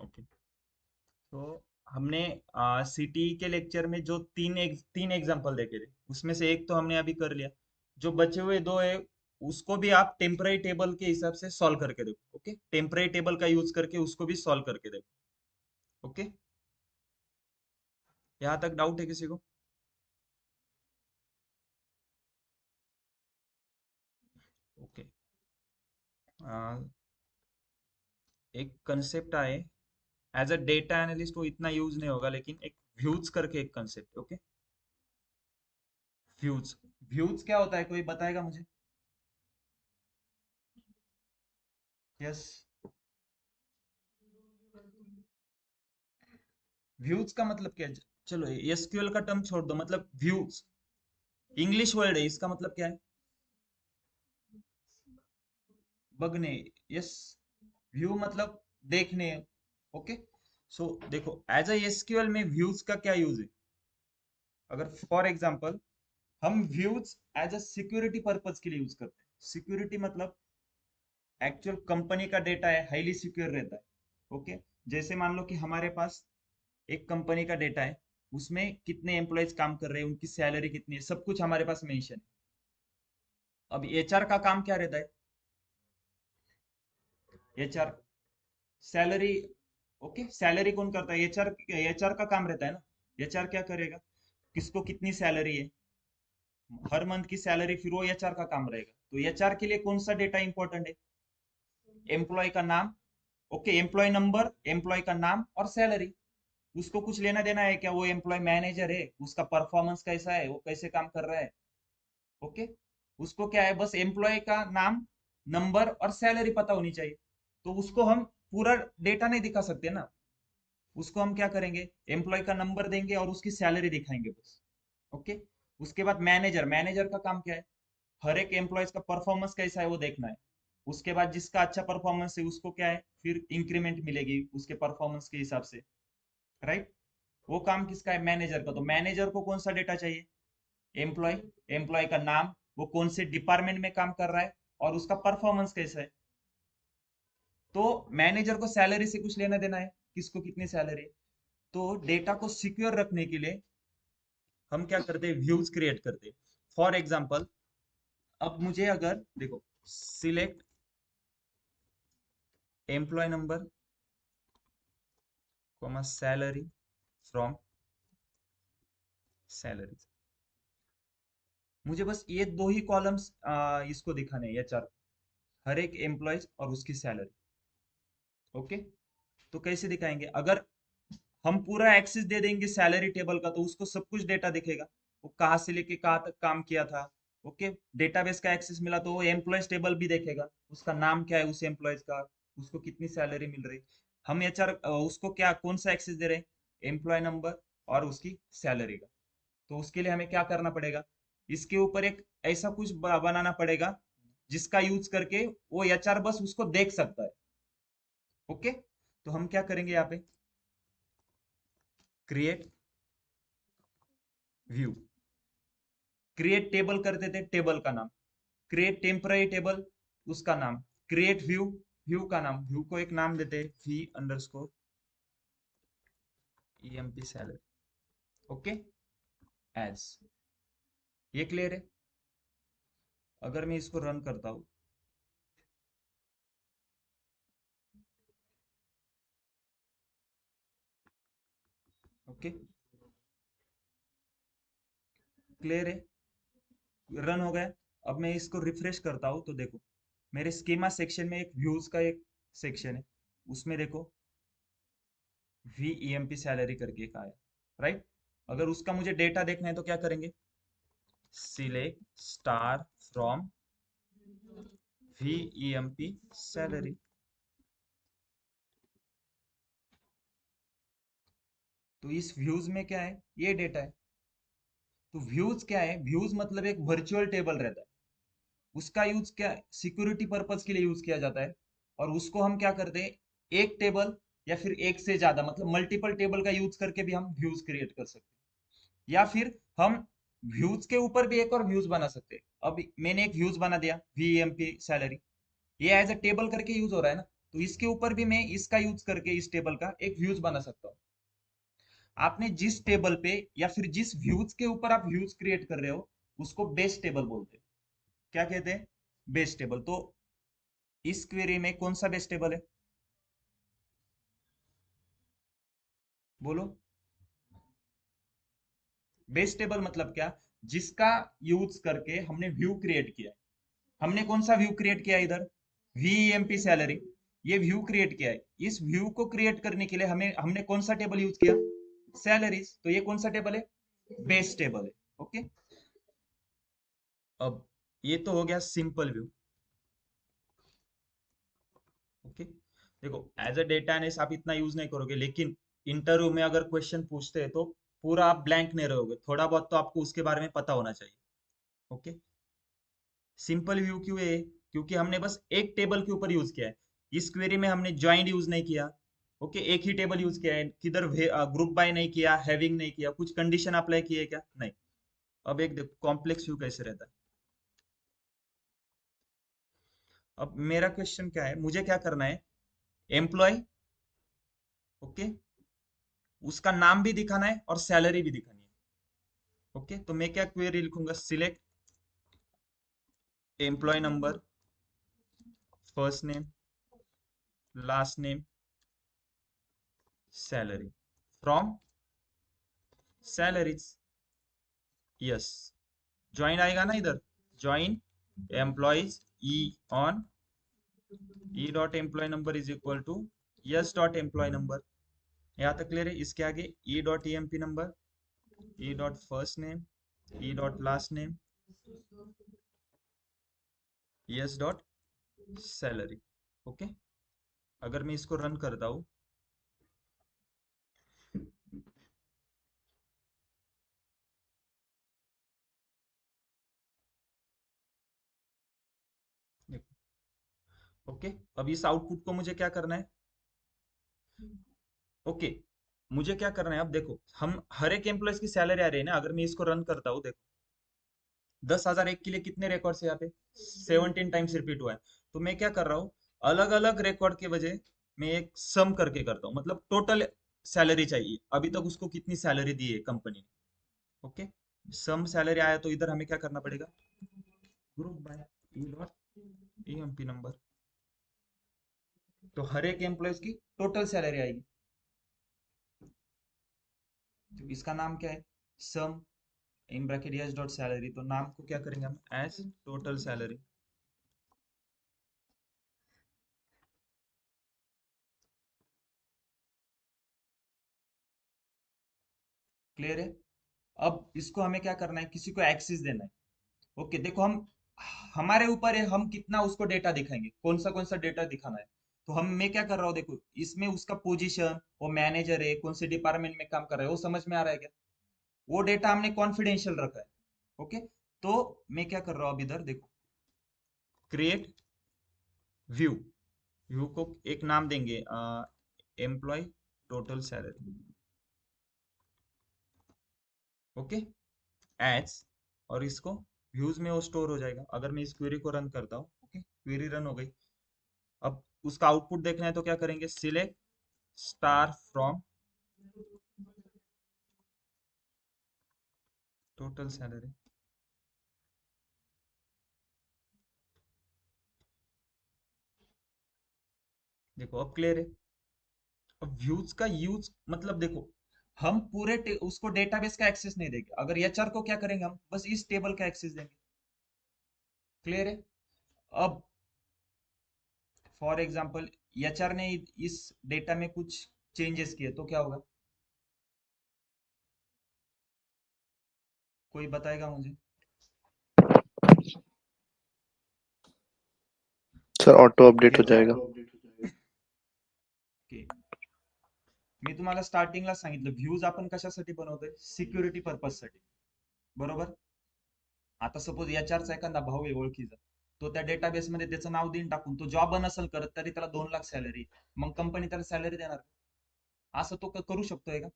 ओके, तो हमने सीटी के लेक्चर में जो तीन एग्जांपल देखे थे, उसमें से एक तो हमने अभी कर लिया, जो बचे हुए दो है उसको भी आप टेम्पररी टेबल के हिसाब से सॉल्व करके देखो। ओके, टेम्पररी टेबल का यूज करके उसको भी सॉल्व करके देखो। ओके, यहाँ तक डाउट है किसी को? ओके, एक कंसेप्ट आए, एज अ डेटा एनालिस्ट वो इतना यूज नहीं होगा, लेकिन एक व्यूज करके एक कंसेप्ट। ओके, व्यूज, व्यूज क्या होता है कोई बताएगा मुझे? यस, व्यूज का मतलब क्या है? चलो एसक्यूएल का टर्म छोड़ दो, मतलब व्यूज इंग्लिश वर्ड है, इसका मतलब क्या है, बगने, यस, व्यू मतलब देखने। ओके, सो देखो एज अ एसक्यूएल में व्यूज का क्या यूज है, अगर फॉर एग्जांपल हम views as a security purpose के लिए यूज करते हैं। सिक्योरिटी मतलब एक्चुअल कंपनी का डेटा है, हाईली सिक्योर रहता है। ओके, जैसे मान लो कि हमारे पास एक कंपनी का डेटा है, उसमें कितने एम्प्लॉयज काम कर रहे हैं, उनकी सैलरी कितनी है, सब कुछ हमारे पास मेंशन है। अब एचआर का काम क्या रहता है? एचआर सैलरी, ओके, सैलरी कौन करता है? एचआर, एचआर का काम रहता है ना। एचआर क्या करेगा? किसको कितनी सैलरी है, हर मंथ की सैलरी, फिर वो एचआर का काम रहेगा। तो एचआर के लिए कौन सा डेटा इंपॉर्टेंट है? एम्प्लॉय का नाम, ओके, एम्प्लॉय नंबर, एम्प्लॉय का नाम और सैलरी। उसको कुछ लेना देना है क्या? वो एम्प्लॉय मैनेजर है, उसका परफॉर्मेंस कैसा है, वो कैसे काम कर रहा है, ओके। उसको क्या है, बस एम्प्लॉय का नाम, नंबर और सैलरी पता होनी चाहिए। तो उसको हम पूरा डेटा नहीं दिखा सकते ना। उसको हम क्या करेंगे, एम्प्लॉय का नंबर देंगे और उसकी सैलरी दिखाएंगे बस, ओके। उसके बाद मैनेजर, मैनेजर का काम क्या है? हर एक एम्प्लॉयज का परफॉर्मेंस कैसा है वो देखना है। उसके बाद जिसका अच्छा परफॉर्मेंस है उसको क्या है, फिर इंक्रीमेंट मिलेगी उसके परफॉर्मेंस के हिसाब से, राइट। वो काम किसका है? मैनेजर का। तो मैनेजर को कौन सा डेटा चाहिए? एम्प्लॉय, एम्प्लॉय का नाम, वो कौन से डिपार्टमेंट में काम कर रहा है और उसका परफॉर्मेंस कैसा है। तो मैनेजर को सैलरी से कुछ लेना देना है, किसको कितनी सैलरी। तो डेटा को सिक्योर रखने के लिए हम क्या करते हैं, व्यूज क्रिएट करते हैं। फॉर एग्जाम्पल, अब मुझे अगर देखो, select employee number comma salary from salary, मुझे बस ये दो ही कॉलम्स इसको दिखाने हैं, ये चार, हर एक एम्प्लॉयज और उसकी सैलरी, ओके। तो कैसे दिखाएंगे? अगर हम पूरा एक्सेस दे देंगे सैलरी टेबल का, तो उसको सब कुछ डेटा दिखेगा, वो कहाँ से लेके कहाँ तक काम किया था, ओके। डेटाबेस का एक्सेस मिला तो वो एम्प्लॉयज टेबल भी देखेगा, उसका नाम क्या है उस एम्प्लॉयज का, उसको कितनी सैलरी मिल रही। हम एचआर उसको क्या, कौन सा एक्सेस दे रहे हैं? एम्प्लॉय नंबर और उसकी सैलरी का। तो उसके लिए हमें क्या करना पड़ेगा, इसके ऊपर एक ऐसा कुछ बनाना पड़ेगा जिसका यूज करके वो एचआर बस उसको देख सकता है, ओके। तो हम क्या करेंगे यहाँ पे, क्रिएट व्यू, क्रिएट टेबल करते थे, टेबल का नाम, क्रिएट टेम्पररी टेबल, उसका नाम, क्रिएट व्यू, व्यू का नाम, व्यू को एक नाम देते हैं V underscore EMP salary, okay, as. ये क्लियर है? अगर मैं इसको रन करता हूं, ओके, क्लियर है, रन हो गया। अब मैं इसको रिफ्रेश करता हूं तो देखो, मेरे स्कीमा सेक्शन में एक व्यूज का एक सेक्शन है, उसमें देखो वी ईएमपी सैलरी करके एक आया, राइट। अगर उसका मुझे डेटा देखना है तो क्या करेंगे, select star from V EMP salary. तो इस व्यूज में क्या है, ये डेटा है। तो व्यूज क्या है, व्यूज मतलब एक वर्चुअल टेबल रहता है, उसका यूज क्या, सिक्योरिटी पर्पज के लिए यूज किया जाता है। और उसको हम क्या करते हैं, एक टेबल या फिर एक से ज्यादा, मतलब मल्टीपल टेबल का यूज करके भी हम व्यूज क्रिएट कर सकते हैं। या फिर हम व्यूज के ऊपर भी एक और व्यूज बना सकते हैं। अब मैंने एक व्यूज बना दिया वीएमपी सैलरी, ये एज अ टेबल करके यूज हो रहा है ना, तो इसके ऊपर भी मैं इसका यूज करके इस टेबल का एक व्यूज बना सकता हूँ। आपने जिस टेबल पे या फिर जिस व्यूज के ऊपर आप व्यूज क्रिएट कर रहे हो, उसको बेस टेबल बोलते हैं। क्या कहते हैं? Base table. तो इस क्वेरी में कौन सा बेस टेबल है, बोलो। बेस टेबल मतलब क्या, जिसका यूज करके हमने व्यू क्रिएट किया है। हमने कौन सा व्यू क्रिएट किया है इधर, वीएमपी सैलरी, ये व्यू क्रिएट किया है। इस व्यू को क्रिएट करने के लिए हमें हमने कौन सा टेबल यूज किया, सैलरीज। तो ये कौन सा टेबल है, बेस टेबल है, ओके। अब ये तो हो गया सिंपल व्यू, ओके। देखो, एज अ डेटा एनालिस्ट आप इतना यूज नहीं करोगे, लेकिन इंटरव्यू में अगर क्वेश्चन पूछते हैं तो पूरा आप ब्लैंक नहीं रहोगे, थोड़ा बहुत तो आपको उसके बारे में पता होना चाहिए, ओके। सिंपल व्यू क्यों है, क्योंकि हमने बस एक टेबल के ऊपर यूज किया है। इस क्वेरी में हमने ज्वाइंट यूज नहीं किया, ओके, एक ही टेबल यूज किया है, किधर ग्रुप बाय नहीं किया, हैविंग नहीं किया, कुछ कंडीशन अप्लाई किए क्या, नहीं। अब एक देखो कॉम्प्लेक्स व्यू कैसे रहता है। अब मेरा क्वेश्चन क्या है, मुझे क्या करना है, एम्प्लॉय, ओके, उसका नाम भी दिखाना है और सैलरी भी दिखानी है, ओके। तो मैं क्या क्वेरी लिखूंगा, select employee number, first name, last name, salary from salaries. Yes, join आएगा ना इधर, join employees E on E dot employee number is equal to yes dot employee number. यहाँ तक क्लियर है। इसके आगे e dot E M P number, e dot first name, e dot last name, s dot salary. Okay, अगर मैं इसको run करता हूँ, ओके, अब इस आउटपुट को मुझे क्या करना है? ओके, मुझे क्या करना है? अब देखो, हम हर एक एम्प्लॉय की सैलरी आ रही है ना। अगर मैं इसको रन करता हूँ, देखो 10,001 के लिए कितने रिकॉर्ड्स यहाँ पे 17 टाइम्स रिपीट हुआ है। तो मैं क्या कर रहा हूँ, अलग अलग रिकॉर्ड के वजह मैं एक सम करके करता हूँ, मतलब टोटल सैलरी चाहिए अभी तक उसको कितनी सैलरी दी है कंपनी ने। ओके, सम सैलरी आया तो इधर हमें क्या करना पड़ेगा? Group by E dot EMP number. तो हर एक एम्प्लॉय की टोटल सैलरी आएगी। तो इसका नाम क्या है? Sum in bracket S dot salary. तो नाम को क्या करेंगे हम? As total salary. क्लियर है? अब इसको हमें क्या करना है? किसी को एक्सेस देना है। ओके, देखो हम हमारे ऊपर है, हम कितना उसको डेटा दिखाएंगे, कौन सा डेटा दिखाना है। तो हम मैं क्या कर रहा हूँ, देखो इसमें उसका पोजीशन, वो मैनेजर है, कौन से डिपार्टमेंट में काम कर रहा है, वो समझ में आ रहा है क्या? वो डेटा हमने कॉन्फिडेंशियल रखा है। ओके, तो मैं क्या कर रहा हूँ अब इधर देखो, क्रिएट व्यू। व्यू को एक नाम देंगे, employee total salary. Okay, as, और इसको व्यूज में वो स्टोर हो जाएगा। अगर मैं इस क्वेरी को रन करता हूँ, ओके, क्वेरी रन हो गई। अब उसका आउटपुट देखना है तो क्या करेंगे? Select star from total salary. देखो अब क्लियर है। अब व्यूज का यूज मतलब देखो, हम पूरे उसको डेटाबेस का एक्सेस नहीं देंगे। अगर एचआर को क्या करेंगे, हम बस इस टेबल का एक्सेस देंगे। क्लियर है? अब फॉर एग्जांपल एचआर ने इस डेटा में कुछ चेंजेस किए तो क्या होगा? कोई बताएगा मुझे? सर ऑटो अपडेट हो जाएगा। ओके, मी तुम्हाला स्टार्टिंगला सांगितलं व्ह्यूज आपण कशासाठी बनवतोय? सिक्युरिटी पर्पज साठी, बरोबर? आता सपोज एचआरचा एखादा भाऊ आहे ओळखीचा, तो त्या डेटाबेस मध्ये त्याचं नाव देऊन टाकून तो जॉब नसेल करत तरी त्याला 2 लाख सॅलरी, मग कंपनी त्याला सॅलरी देणार? असं तो करू शकतोय का?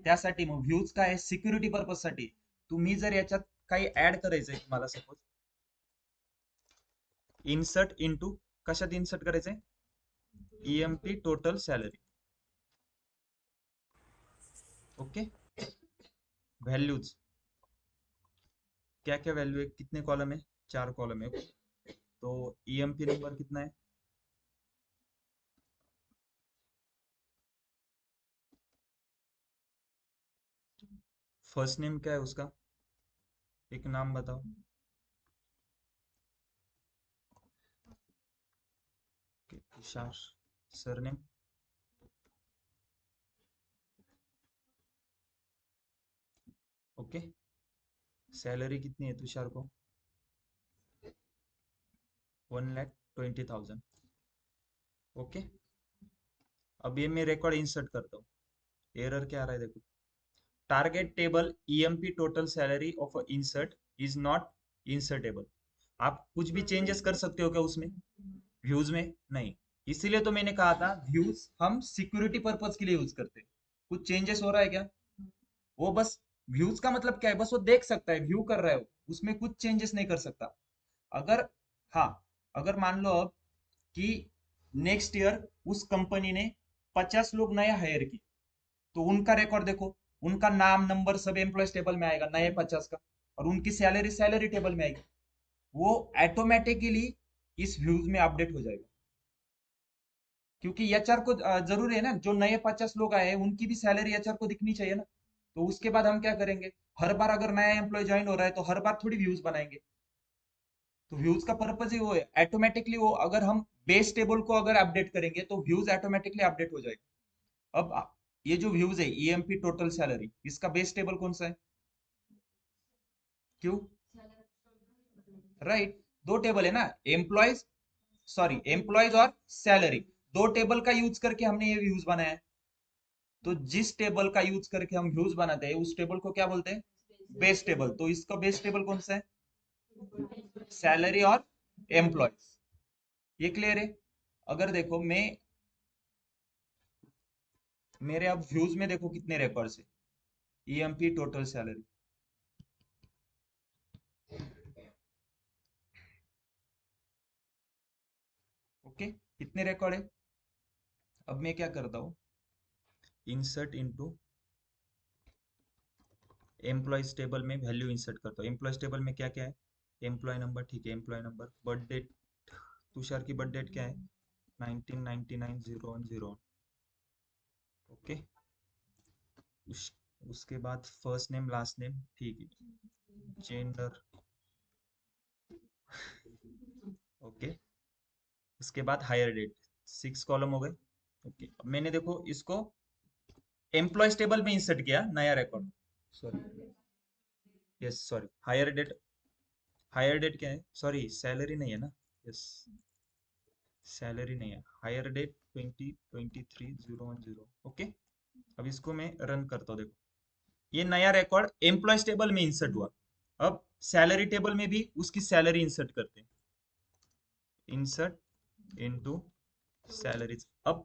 त्यासाठी मग व्ह्यूज काय आहे? सिक्युरिटी पर्पज साठी. तुम्ही जर याच्यात काही ऍड करायचंय तुम्हाला, सपोज इन्सर्ट इनटू, कशात इन्सर्ट करायचंय? EMP total salary. Okay, values क्या क्या वैल्यू है, कितने कॉलम है? 4 कॉलम है। तो ईएमपी नंबर कितना है? फर्स्ट नेम क्या है उसका? एक नाम बताओ। तुषार। सरनेम? ओके, सैलरी कितनी है तुषार को? 1,20,000। ओके, अब ये मैं रिकॉर्ड इंसर्ट करता हूँ। एरर क्या आ रहा है देखो, target table EMP total salary of insert is not insertable. आप कुछ भी चेंजेस कर सकते हो क्या उसमें? व्यूज में नहीं। इसीलिए तो मैंने कहा था व्यूज हम सिक्योरिटी पर्पज के लिए यूज करते हैं। कुछ चेंजेस हो रहा है क्या? वो बस, व्यूज का मतलब क्या है? बस वो देख सकता है, व्यू कर रहा है वो, उसमें कुछ चेंजेस नहीं कर सकता। अगर, हाँ, अगर मान लो अब कि नेक्स्ट ईयर उस कंपनी ने 50 लोग नए हायर किए, तो उनका रिकॉर्ड देखो, उनका नाम नंबर सब एम्प्लॉयज टेबल में आएगा, नए 50 का, और उनकी सैलरी सैलरी टेबल में आएगी। वो ऑटोमेटिकली इस व्यूज में अपडेट हो जाएगा, क्योंकि एचआर को जरूरी है ना, जो नए 50 लोग आए हैं उनकी भी सैलरी एचआर को दिखनी चाहिए ना। तो उसके बाद हम क्या करेंगे, हर बार अगर नया एम्प्लॉय ज्वाइन हो रहा है तो हर बार थोड़ी व्यूज बनाएंगे। तो व्यूज का पर्पज ही वो है, ऑटोमेटिकली वो अगर हम बेस टेबल को अगर अपडेट करेंगे तो व्यूज ऑटोमेटिकली अपडेट हो जाएगा। अब ये जो व्यूज है ईएमपी टोटल सैलरी, इसका बेस टेबल कौन सा है? क्यों? राइट, दो टेबल है ना, एम्प्लॉयज, सॉरी एम्प्लॉयज और सैलरी, दो टेबल का यूज करके हमने ये व्यूज बनाया है। तो जिस टेबल का यूज करके हम व्यूज बनाते हैं उस टेबल को क्या बोलते हैं? Base table. तो इसका बेस टेबल कौन सा है? सैलरी और एम्प्लॉयज। ये क्लियर है? अगर देखो मैं, मेरे अब व्यूज में देखो कितने रिकॉर्ड्स है, ईएमपी टोटल सैलरी, ओके, कितने रिकॉर्ड है? अब मैं क्या करता हूँ, इंसर्ट इनटू एम्प्लॉयज टेबल में वैल्यू इंसर्ट करता हूँ। एम्प्लॉयज टेबल में क्या क्या है? एम्प्लॉय नंबर, ठीक है, employee number, birth date, Tushar की बर्थ डेट क्या है? 1999-01-01, ओके। उसके बाद फर्स्ट नेम लास्ट नेम, ठीक है, जेंडर, ओके। उसके बाद हायर डेट, 6 कॉलम हो गए, ओके। अब मैंने देखो इसको एम्प्लॉयज टेबल में इंसर्ट किया, नया record, sorry, yes sorry, hire date, hire date क्या है? सॉरी सैलरी नहीं है ना, यस सैलरी नहीं है, हायर डेट 2023-01-0, ओके। अब इसको मैं रन करता हूँ, देखो ये नया रिकॉर्ड एम्प्लॉयज टेबल में इंसर्ट हुआ। अब सैलरी टेबल में भी उसकी सैलरी इंसर्ट करते हैं, इंसर्ट इनटू सैलरीज। अब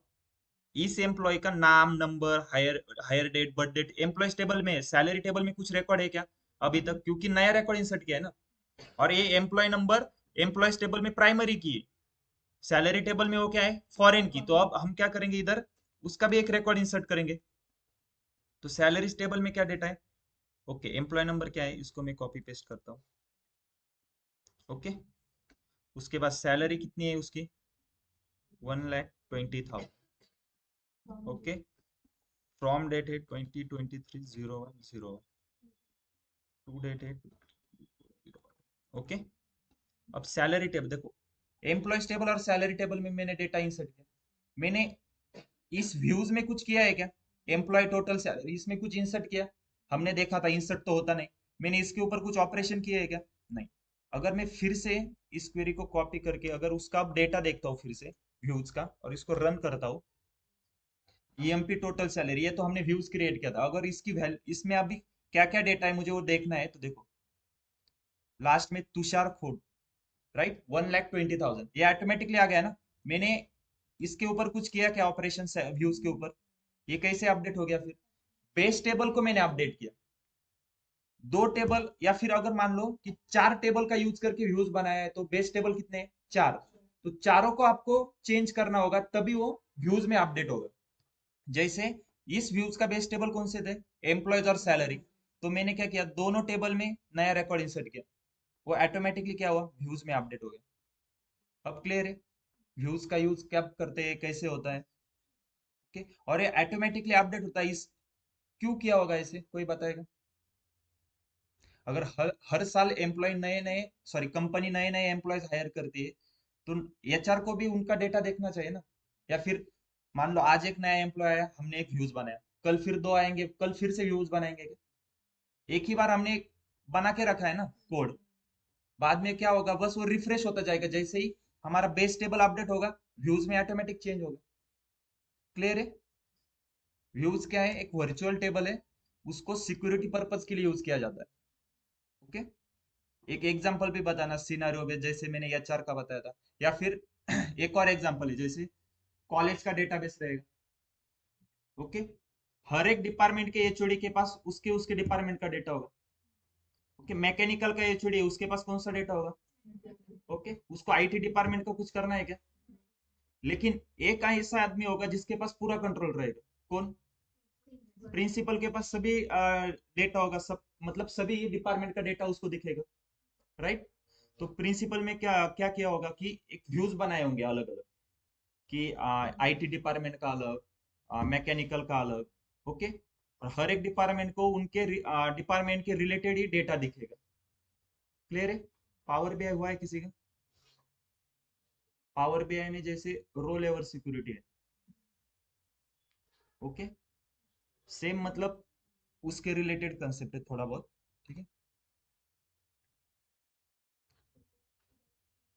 इस एम्प्लॉय का नाम, number, hire hire date, birth date employees table में, सैलरी टेबल में कुछ रिकॉर्ड है क्या अभी तक? क्योंकि नया रिकॉर्ड इंसर्ट किया है ना। और ये एम्प्लॉय नंबर एम्प्लॉयज टेबल में प्राइमरी की है, सैलरी टेबल में वो क्या है? फॉरेन की। तो अब हम क्या करेंगे, इधर उसका भी एक रिकॉर्ड इंसर्ट करेंगे। तो सैलरीज टेबल में क्या डेटा है? ओके, एम्प्लॉय नंबर क्या है, इसको मैं कॉपी पेस्ट करता हूँ, ओके। उसके बाद सैलरी कितनी है उसकी? 1,20,000, ओके। फ्रॉम डेट है 2023-01-01, टू डेट है, ओके। अब सैलरी टेबल देखो, एम्प्लॉयज टेबल और सैलरी टेबल में मैंने डेटा इंसर्ट किया। मैंने इस व्यूज में कुछ किया है क्या? एम्प्लॉय टोटल सैलरी, इसमें कुछ इंसर्ट किया? हमने देखा था इंसर्ट तो होता नहीं। मैंने इसके ऊपर कुछ ऑपरेशन किया है क्या? नहीं। अगर मैं फिर से इस क्वेरी को कॉपी करके अगर उसका डेटा देखता हूँ फिर से व्यूज का, और इसको रन करता हूँ, ईएमपी टोटल सैलरी, ये तो हमने व्यूज क्रिएट किया था। अगर इसकी वैल्यू, इसमें अभी क्या क्या डेटा है मुझे वो देखना है, तो देखो लास्ट में तुषार खोट, राइट, 1,20,000, ये ऑटोमेटिकली आ गया ना। मैंने इसके ऊपर कुछ किया क्या ऑपरेशन व्यूज के ऊपर? ये कैसे अपडेट हो गया फिर? बेस टेबल को मैंने अपडेट किया, दो टेबल, या फिर अगर मान लो कि चार टेबल का यूज करके व्यूज बनाया है, तो बेस टेबल कितने हैं? चार। तो चारों को आपको चेंज करना होगा, तभी वो व्यूज में अपडेट होगा। जैसे इस व्यूज का बेस टेबल कौन से थे? एम्प्लॉयज और सैलरी। तो मैंने क्या किया, दोनों टेबल में नया रिकॉर्ड इंसर्ट किया, वो ऑटोमेटिकली क्या हुआ, व्यूज में अपडेट हो गया। अब क्लियर है व्यूज का यूज क्या करते हैं, कैसे होता है, ओके। और ये ऑटोमेटिकली अपडेट होता है, इस क्यों किया होगा इसे, कोई बताएगा? अगर हर साल एम्प्लॉय नए नए, सॉरी कंपनी नए नए एम्प्लॉयज हायर करती है, तो एचआर को भी उनका डेटा देखना चाहिए ना। या फिर मान लो आज एक नया एम्प्लॉय आया, हमने एक व्यूज बनाया, कल फिर दो आएंगे, कल फिर से व्यूज बनाएंगे क्या? एक ही बार हमने बना के रखा है ना कोड, बाद में क्या होगा, बस वो रिफ्रेश होता जाएगा, जैसे ही हमारा बेस टेबल अपडेट होगा व्यूज में ऑटोमेटिक चेंज होगा। क्लियर है? व्यूज क्या है, एक वर्चुअल टेबल है, उसको सिक्योरिटी पर्पज के लिए यूज किया जाता है, ओके। एक एग्जांपल भी बताना सिनेरियो में, जैसे मैंने एचआर का बताया था। या फिर एक और एग्जांपल है, जैसे कॉलेज का डेटाबेस रहेगा, ओके। हर एक डिपार्टमेंट के एचओडी के पास उसके उसके डिपार्टमेंट का डेटा होगा, ओके। मैकेनिकल का एचओडी उसके पास कौन सा डेटा होगा, ओके। उसको आईटी डिपार्टमेंट को कुछ करना है क्या? लेकिन एक ऐसा आदमी होगा जिसके पास पूरा कंट्रोल रहेगा, कौन? प्रिंसिपल के पास सभी डेटा होगा, सब मतलब सभी डिपार्टमेंट का डेटा उसको दिखेगा, राइट। तो प्रिंसिपल में क्या क्या किया होगा कि एक व्यूज बनाए होंगे अलग अलग, कि आईटी डिपार्टमेंट का अलग, मैकेनिकल का अलग, ओके। और हर एक डिपार्टमेंट को उनके डिपार्टमेंट के रिलेटेड ही डेटा दिखेगा। क्लियर है? पावर बीआई हुआ है किसी का? पावर बीआई में जैसे रो लेवल सिक्योरिटी है, ओके, सेम मतलब उसके रिलेटेड कंसेप्ट है थोड़ा बहुत, ठीक है।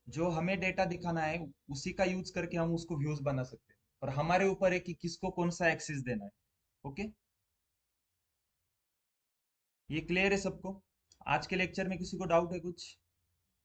जो हमें डेटा दिखाना है उसी का यूज करके हम उसको व्यूज बना सकते हैं, और हमारे ऊपर है कि किसको कौन सा एक्सेस देना है, ओके। ये क्लियर है सबको? आज के लेक्चर में किसी को डाउट है कुछ?